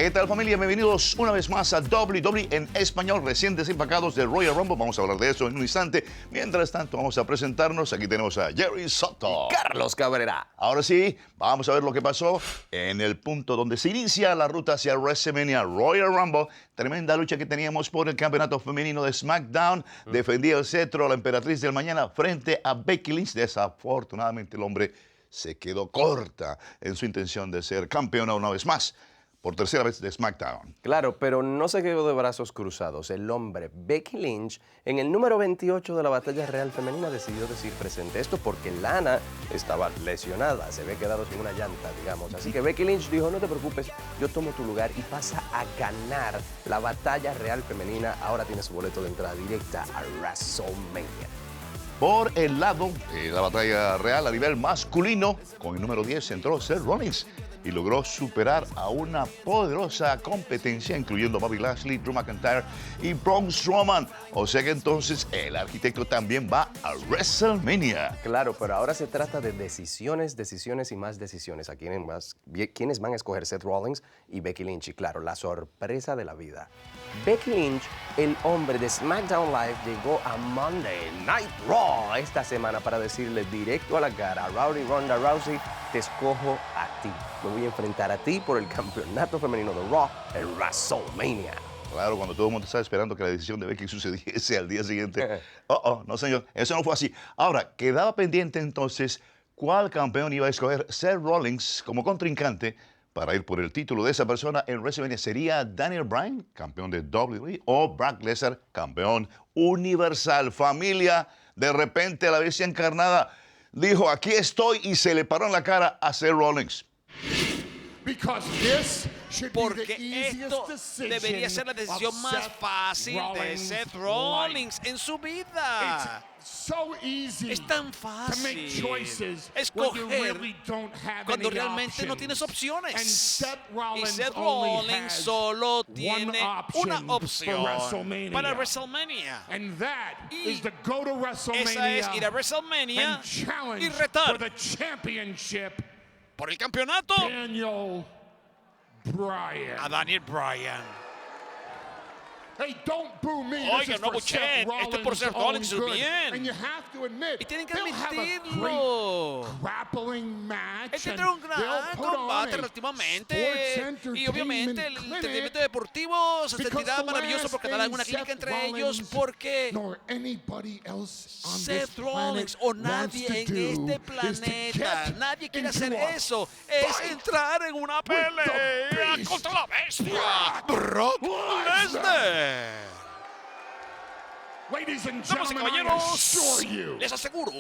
¿Qué tal, familia? Bienvenidos una vez más a WWE en español, recién desempacados del Royal Rumble. Vamos a hablar de eso en un instante. Mientras tanto, vamos a presentarnos. Aquí tenemos a Jerry Soto. Y Carlos Cabrera. Ahora sí, vamos a ver lo que pasó en el punto donde se inicia la ruta hacia WrestleMania Royal Rumble. Tremenda lucha que teníamos por el campeonato femenino de SmackDown. Defendía el cetro la emperatriz del mañana frente a Becky Lynch. Desafortunadamente, el hombre se quedó corta en su intención de ser campeona una vez más. Por tercera vez de SmackDown. Claro, pero no se quedó de brazos cruzados. El hombre Becky Lynch, en el número 28 de la batalla real femenina, decidió decir presente. Esto porque Lana estaba lesionada, se había quedado sin una llanta, digamos. Así que Becky Lynch dijo, no te preocupes, yo tomo tu lugar y pasa a ganar la batalla real femenina. Ahora tiene su boleto de entrada directa a WrestleMania. Por el lado de la batalla real a nivel masculino, con el número 10 entró Seth Rollins y logró superar a una poderosa competencia, incluyendo Bobby Lashley, Drew McIntyre y Braun Strowman. O sea que entonces el arquitecto también va a WrestleMania. Claro, pero ahora se trata de decisiones, decisiones y más decisiones. ¿Quiénes van a escoger? Seth Rollins y Becky Lynch. Y claro, la sorpresa de la vida. Becky Lynch, el hombre de SmackDown Live, llegó a Monday Night Raw esta semana para decirle directo a la cara a Ronda Rousey, te escojo a ti. Me voy a enfrentar a ti por el campeonato femenino de Raw en WrestleMania. Claro, cuando todo el mundo estaba esperando que la decisión de Becky sucediese al día siguiente. No señor, eso no fue así. Ahora, quedaba pendiente entonces cuál campeón iba a escoger Seth Rollins como contrincante para ir por el título de esa persona en WrestleMania. ¿Sería Daniel Bryan, campeón de WWE, o Brock Lesnar, campeón universal? Familia, de repente la bestia encarnada dijo, aquí estoy, y se le paró en la cara a Seth Rollins. Porque esto debería ser la decisión más fácil de Seth Rollins en su vida. Es tan fácil escoger cuando realmente no tienes opciones. Y Seth Rollins solo tiene una opción para WrestleMania. Y esa es ir a WrestleMania y retar por el campeonato a Daniel Bryan. Oiga, no buchen, esto es por Seth Rollins bien. Y tienen que admitirlo. Él tendrá un gran combate relativamente. Y obviamente el entretenimiento deportivo se sentirá maravilloso porque darán una química entre ellos, porque Seth Rollins o nadie en este planeta, nadie quiere hacer eso. Es entrar en una pelea contra la bestia, Brock Lesnar. Damas y caballeros, les aseguro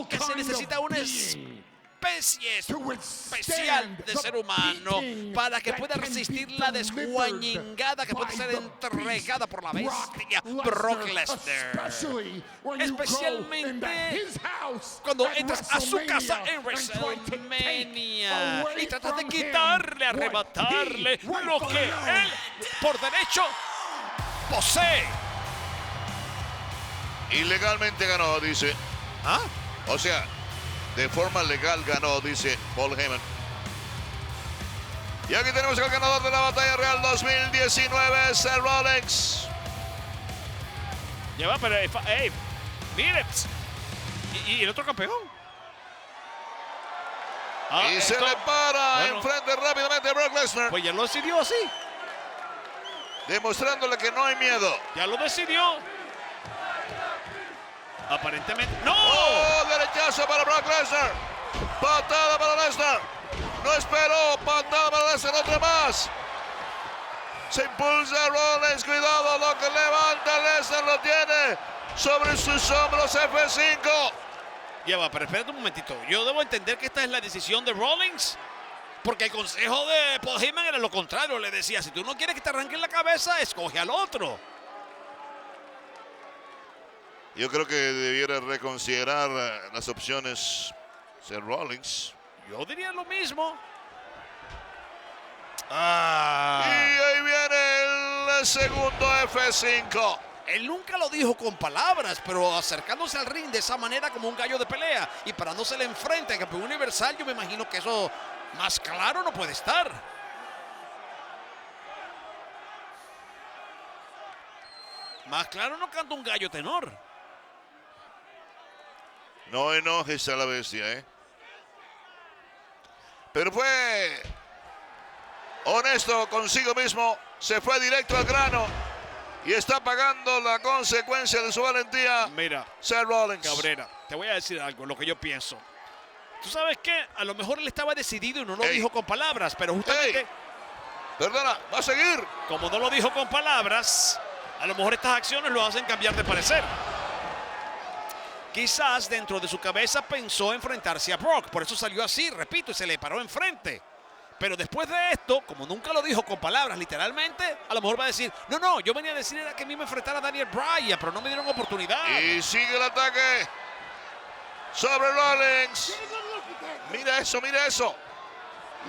que se necesita una especie especial de ser humano para que pueda resistir la desguañingada que puede ser entregada por la bestia Brock Lesnar. Especialmente cuando entras a su casa en WrestleMania y tratas de quitarle, arrebatarle lo que él por derecho posee. Ilegalmente ganó, dice. ¿Ah? O sea, de forma legal ganó, dice Paul Heyman. Y aquí tenemos al ganador de la Batalla Real 2019, Seth Rollins. Ya va, pero, mire. ¿Y el otro campeón? Y se le para enfrente rápidamente a Brock Lesnar. Pues ya lo decidió así. Demostrándole que no hay miedo. Ya lo decidió. Aparentemente. ¡No! ¡Oh! Derechazo para Brock Lesnar. Patada para Lesnar. No esperó. Patada para Lesnar. Otra más. Se impulsa Rollins. Cuidado. Lo que levanta Lesnar lo tiene sobre sus hombros. F5. Ya va, pero espérate un momentito. Yo debo entender que esta es la decisión de Rollins. Porque el consejo de Paul Heyman era lo contrario. Le decía, si tú no quieres que te arranquen la cabeza, escoge al otro. Yo creo que debiera reconsiderar las opciones Seth Rollins. Yo diría lo mismo. Y ahí viene el segundo F5. Él nunca lo dijo con palabras, pero acercándose al ring de esa manera como un gallo de pelea y parándosele enfrente al campeón universal, yo me imagino que eso más claro no puede estar. Más claro no canta un gallo tenor. No enojes a la bestia, ¿eh? Pero fue honesto consigo mismo, se fue directo al grano y está pagando la consecuencia de su valentía. Mira, Seth Rollins. Cabrera, te voy a decir algo, lo que yo pienso. ¿Tú sabes qué? A lo mejor él estaba decidido y no lo dijo con palabras, pero justamente... Perdona, va a seguir. Como no lo dijo con palabras, a lo mejor estas acciones lo hacen cambiar de parecer. Quizás dentro de su cabeza pensó enfrentarse a Brock, por eso salió así, repito, y se le paró enfrente. Pero después de esto, como nunca lo dijo con palabras, literalmente, a lo mejor va a decir, no, yo venía a decir era que a mí me enfrentara a Daniel Bryan, pero no me dieron oportunidad. Y sigue el ataque sobre Rollins. Mira eso.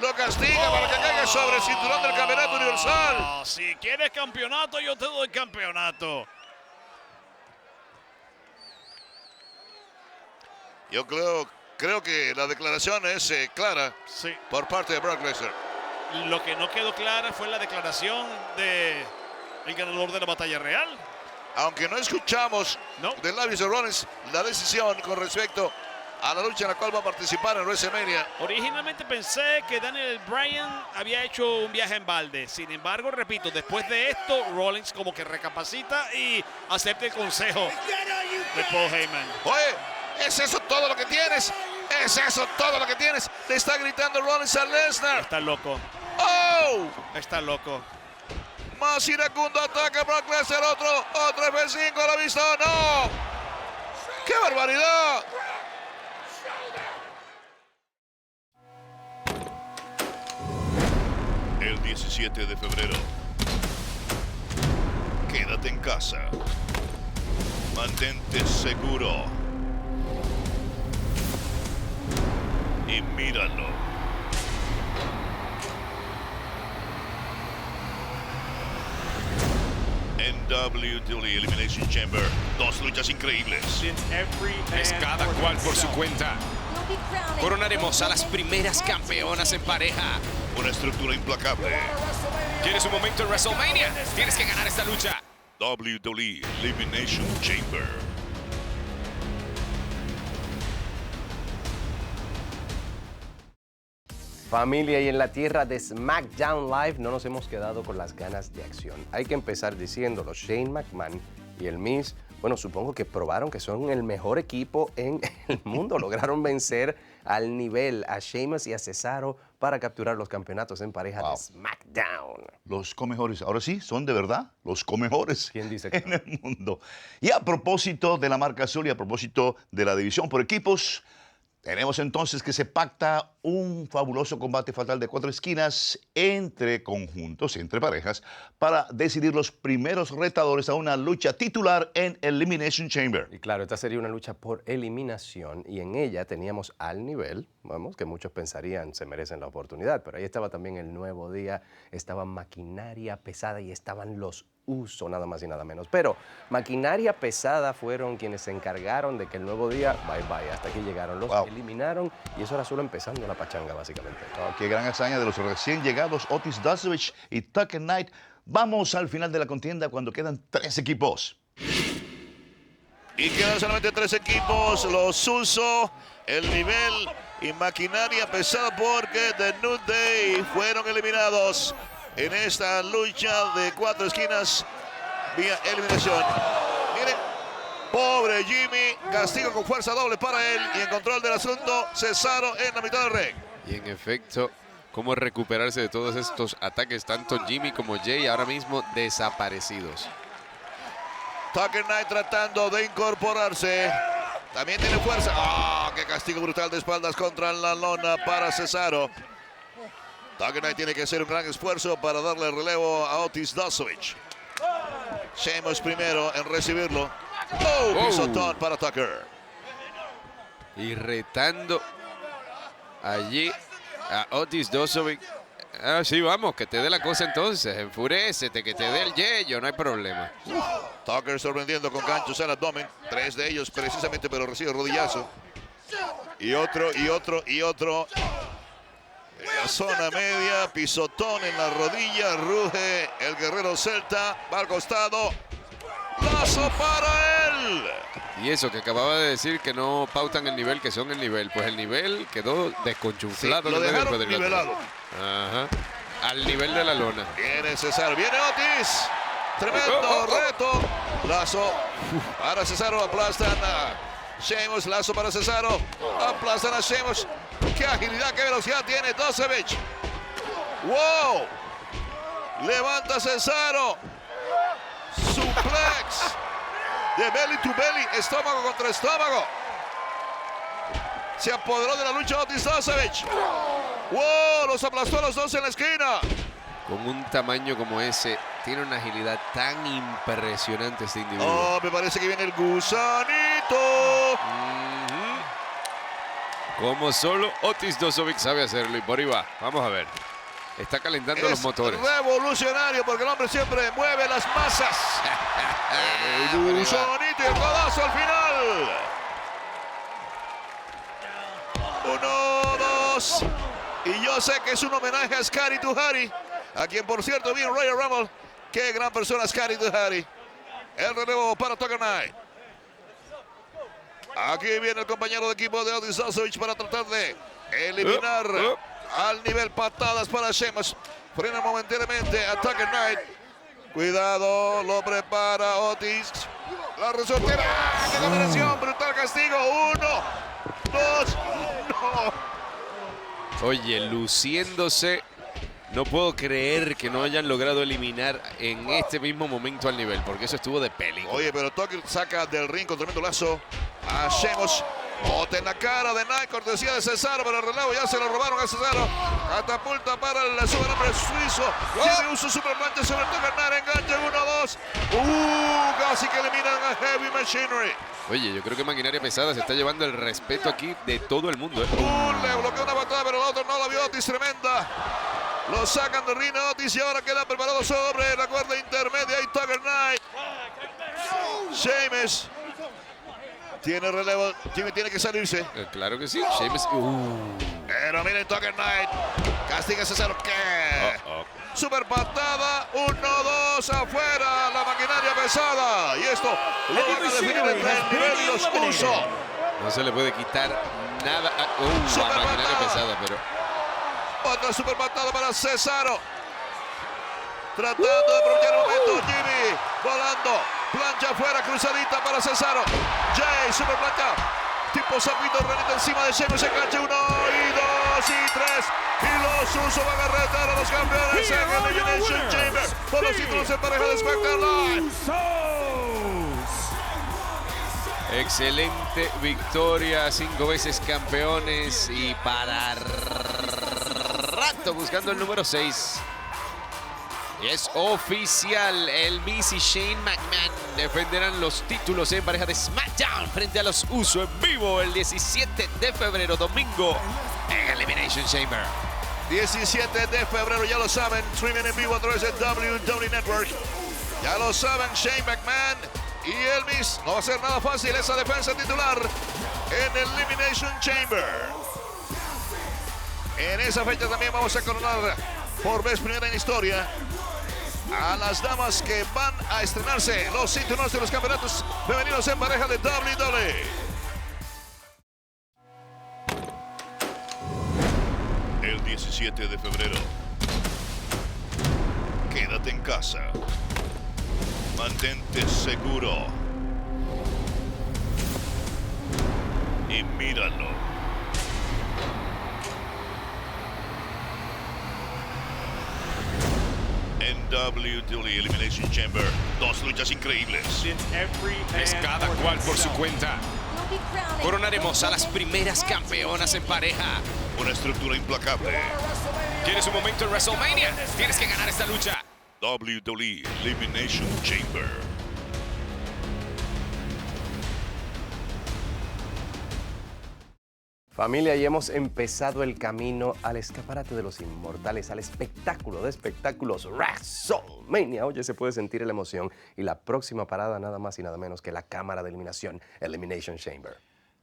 Lo castiga para que caiga sobre el cinturón del campeonato universal. Si quieres campeonato, yo te doy campeonato. Yo creo que la declaración es clara por parte de Brock Lesnar. Lo que no quedó clara fue la declaración del ganador de la batalla real. Aunque no escuchamos de labios de Rollins la decisión con respecto a la lucha en la cual va a participar en WrestleMania. Originalmente pensé que Daniel Bryan había hecho un viaje en balde. Sin embargo, repito, después de esto, Rollins como que recapacita y acepta el consejo de Paul Heyman. Oye, ¿es eso todo lo que tienes? ¿Es eso todo lo que tienes? Le está gritando Rollins a Lesnar. Está loco. ¡Oh! Está loco. Más iracundo ataque Brock Lesnar. Otro F5, ¿lo ha visto? ¡No! ¡Qué barbaridad! El 17 de febrero. Quédate en casa. Mantente seguro. Y míralo. En WWE Elimination Chamber, 2 luchas increíbles. Es cada cual por su cuenta. Coronaremos a las primeras campeonas en pareja. Una estructura implacable. ¿Quieres un momento en WrestleMania? Tienes que ganar esta lucha. WWE Elimination Chamber. Familia, y en la tierra de SmackDown Live no nos hemos quedado con las ganas de acción. Hay que empezar diciéndolo, Shane McMahon y el Miz, bueno, supongo que probaron que son el mejor equipo en el mundo. Lograron vencer al nivel a Sheamus y a Cesaro para capturar los campeonatos en pareja de SmackDown. Los comejores, ahora sí, son de verdad los comejores. ¿Quién dice que en el mundo? Y a propósito de la marca azul y a propósito de la división por equipos, tenemos entonces que se pacta un fabuloso combate fatal de 4 esquinas entre conjuntos, entre parejas, para decidir los primeros retadores a una lucha titular en Elimination Chamber. Y claro, esta sería una lucha por eliminación y en ella teníamos al nivel, vamos, que muchos pensarían se merecen la oportunidad, pero ahí estaba también el Nuevo Día, estaba Maquinaria Pesada y estaban los Uso, nada más y nada menos. Pero Maquinaria Pesada fueron quienes se encargaron de que el Nuevo Día, bye, hasta aquí llegaron, los eliminaron y eso era solo empezando la pachanga, básicamente. Qué gran hazaña de los recién llegados Otis Dustovich y Tucker Knight. Vamos al final de la contienda cuando quedan 3 equipos. Y quedan solamente 3 equipos, los Uso, el nivel y Maquinaria Pesada, porque The New Day fueron eliminados en esta lucha de 4 esquinas vía eliminación. Miren, pobre Jimmy, castigo con fuerza doble para él y en control del asunto Cesaro en la mitad del ring. Y en efecto, cómo recuperarse de todos estos ataques, tanto Jimmy como Jay ahora mismo desaparecidos. Tucker Knight tratando de incorporarse. También tiene fuerza. ¡Oh, qué castigo brutal de espaldas contra la lona para Cesaro! Tucker Knight tiene que hacer un gran esfuerzo para darle relevo a Otis Dustovich. Sheamus primero en recibirlo. Pisotón para Tucker. Y retando allí a Otis Dustovich. Sí, vamos, que te dé la cosa entonces. Enfurécete, que te dé el yello, no hay problema. Tucker sorprendiendo con ganchos al abdomen. 3 de ellos precisamente, pero recibe rodillazo. Y otro. En la zona media, pisotón en la rodilla, ruge el guerrero celta, va al costado. Lazo para él. Y eso que acababa de decir que no pautan el nivel, que son el nivel. Pues el nivel quedó desconchuflado. Sí, lo dejaron nivelado. Ajá. Al nivel de la lona. Viene Cesaro, viene Otis. Tremendo reto. Lazo para Cesaro, aplastan a Sheamus. Lazo para Cesaro, aplastan a Sheamus. Qué agilidad, qué velocidad tiene Dosevich. Wow. Levanta Cesaro. Suplex. De belly to belly, estómago contra estómago. Se apoderó de la lucha Otis Dosevich. ¡Wow! Los aplastó a los dos en la esquina. Con un tamaño como ese, tiene una agilidad tan impresionante este individuo. Oh, me parece que viene el gusanito. Como solo Otis Dozovic sabe hacerlo. Y por ahí va. Vamos a ver. Está calentando los motores. Revolucionario porque el hombre siempre mueve las masas. El gusanito y el codazo al final. 1, 2. Y yo sé que es un homenaje a Scotty Tuhari, a quien por cierto vi en Royal Rumble. Qué gran persona Scotty Tuhari. El relevo para Tucker Knight. Aquí viene el compañero de equipo de Otis Dosovich para tratar de eliminar al nivel patadas para Sheamus. Frena momentáneamente a Tucker Knight. Cuidado, lo prepara Otis. La resortera. ¡Qué combinación! Brutal castigo. 1, 2. No. Oye, luciéndose. No puedo creer que no hayan logrado eliminar en este mismo momento al nivel, porque eso estuvo de película. Oye, pero Tucker saca del ring con tremendo lazo a Sheamus. Bote en la cara de Knight, cortesía de Cesaro, pero el relevo ya se lo robaron a Cesaro. Catapulta para el superhombre suizo. Tiene uso superplante sobre Tucker Knight. Enganche 1, 2. Casi que eliminan a Heavy Machinery. Oye, yo creo que Maquinaria Pesada se está llevando el respeto aquí de todo el mundo. Le bloqueó una patada, pero el otro no la vio. Otis, tremenda. Lo sacan de ring Otis y ahora queda preparado sobre la cuerda intermedia y Tucker Knight. Sheamus tiene relevo. Jimmy tiene que salirse. Claro que sí. Sheamus. Pero miren Tucker Knight. Castiga a Cesaro. ¿Qué? Super patada. 1, 2 afuera. La maquinaria pesada. Y esto lo van a definir entre el nivel y los Usos. No se le puede quitar nada a la maquinaria pesada, pero... Otra super patada para Cesaro. Tratando de aprovechar el momento. Jimmy volando. Plancha afuera, cruzadita para Cesaro. Jay, super plancha. Tipo sapito, renita encima de Sheamus. Enganche 1 y 2 y 3. Y los Usos van a retar a los campeones en el Elimination Chamber por los títulos en pareja de SmackDown Live. Excelente victoria, 5 veces campeones y para rato buscando el número 6. Y es oficial, el Miz y Shane McMahon defenderán los títulos en pareja de SmackDown frente a los Usos en vivo el 17 de febrero, domingo, en Elimination Chamber. 17 de febrero, ya lo saben, streaming en vivo a través de WWE Network. Ya lo saben, Shane McMahon y el Miz. No va a ser nada fácil esa defensa titular en el Elimination Chamber. En esa fecha también vamos a coronar por vez primera en historia a las damas que van a estrenarse los cinturones de los campeonatos femeninos en pareja de WWE. El 17 de febrero. Quédate en casa. Mantente seguro. Y míralo. En WWE Elimination Chamber, 2 luchas increíbles. Es cada cual por su cuenta. Coronaremos a las primeras campeonas en pareja. Una estructura implacable. ¿Quieres un momento en WrestleMania? Tienes que ganar esta lucha. WWE Elimination Chamber. Familia, y hemos empezado el camino al escaparate de los inmortales, al espectáculo de espectáculos, WrestleMania. Oye, se puede sentir la emoción y la próxima parada nada más y nada menos que la cámara de eliminación, Elimination Chamber.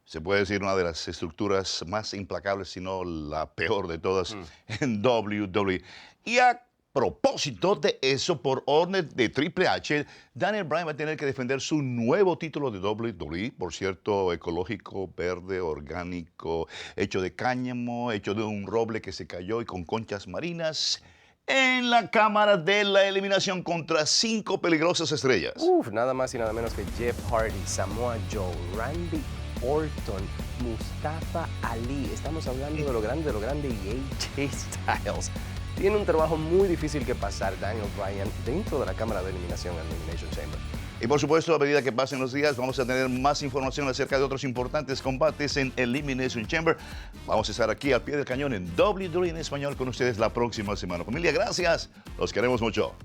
Se puede decir una de las estructuras más implacables, si no la peor de todas en WWE. Y a propósito de eso, por orden de Triple H, Daniel Bryan va a tener que defender su nuevo título de WWE, por cierto, ecológico, verde, orgánico, hecho de cáñamo, hecho de un roble que se cayó y con conchas marinas, en la cámara de la eliminación contra 5 peligrosas estrellas. Uf, nada más y nada menos que Jeff Hardy, Samoa Joe, Randy Orton, Mustafa Ali. Estamos hablando de lo grande y AJ Styles. Tiene un trabajo muy difícil que pasar Daniel Bryan dentro de la cámara de eliminación en Elimination Chamber. Y por supuesto, a medida que pasen los días, vamos a tener más información acerca de otros importantes combates en Elimination Chamber. Vamos a estar aquí al pie del cañón en WWE en español con ustedes la próxima semana. Familia, gracias. Los queremos mucho.